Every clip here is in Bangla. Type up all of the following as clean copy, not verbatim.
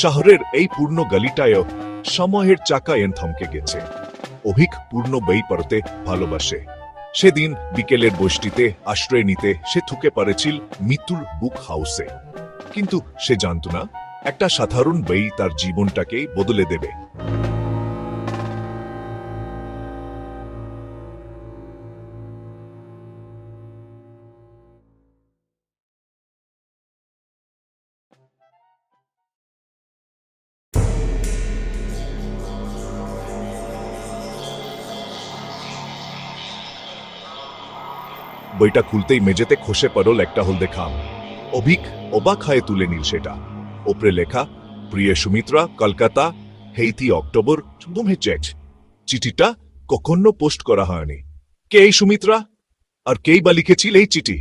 শহরের এই পূর্ণ গলিটায়ও সময়ের চাকা এন থমকে গেছে। অভিক পূর্ণ বই পড়তে ভালোবাসে। সেদিন বিকেলের বৃষ্টিতে আশ্রয় নিতে সে থুকে পড়েছিল মৃত্যুর বুক হাউসে। কিন্তু সে জানত না একটা সাধারণ বই তার জীবনটাকে বদলে দেবে। বইটা খুলতেই মেঝেতে খসে পড়ল একটা হলদে খাম। অভিক অবাক হয়ে তুলে নিল সেটা। ওপরে লেখা, প্রিয় সুমিত্রা, কলকাতা, 8 অক্টোবর 2006। চিঠিটা কখনো পোস্ট করা হয়নি। কে এই সুমিত্রা, আর কেই বা লিখেছিল এই চিঠি?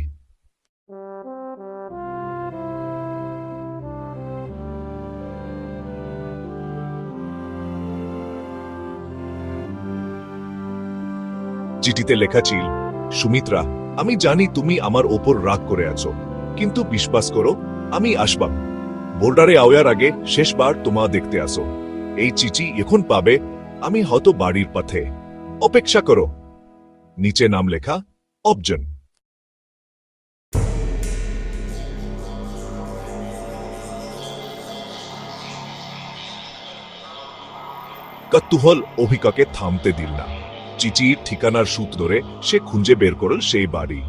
চিঠিতে লেখা ছিল, সুমিত্রা, আমি জানি তুমি আমার ওপর রাগ করে আছো, কিন্তু বিশ্বাস করো আমি আসবাব। বোর্ডারে আওয়ার আগে শেষবার তোমা দেখতে আসো। এই চিঠি এখন পাবে, আমি হয়তো বাড়ির পথে। অপেক্ষা করো। নিচে নাম লেখা, অবজন। কৌতূহল অভিকাকে থামতে দিল না। চিঠির ঠিকানার সূত্র ধরে সে খুঁজে বের করল সেই বাড়ি।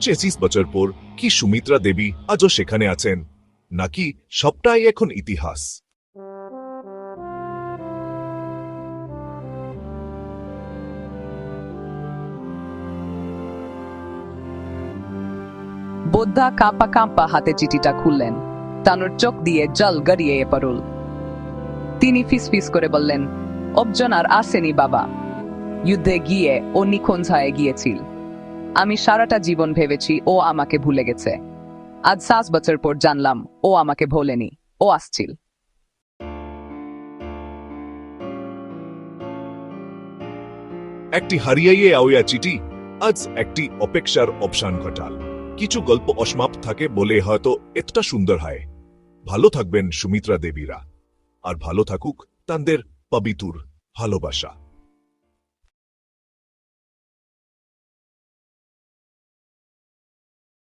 26 বছর পর কি সুমিত্রা দেবী আজও সেখানে আছেন, নাকি সবটাই এখন ইতিহাস? বোদ্ধা কাঁপা কাঁপা হাতে চিঠিটা খুললেন। তানুর চোখ দিয়ে জল গড়িয়ে পড়ল। তিনি ফিসফিস করে বললেন, অবজন আর আসেনি বাবা। যুদ্ধে গিয়ে ও নিখোঁজ হয়ে গিয়েছিল। আমি সারাটা জীবন ভেবেছি ও আমাকে ভুলে গেছে। আজ 7 বছর পর জানলাম ও আমাকে ভোলেনি, ও আসছিল। একটি হারিয়ে আওয়া চিঠি আজ একটি অপেক্ষার অবসান ঘটাল। কিছু গল্প অসমাপ্ত থাকে বলে হয়তো এতটা সুন্দর হয়। ভালো থাকবেন সুমিত্রা দেবীরা, আর ভালো থাকুক তাদের পবিত্র ভালোবাসা।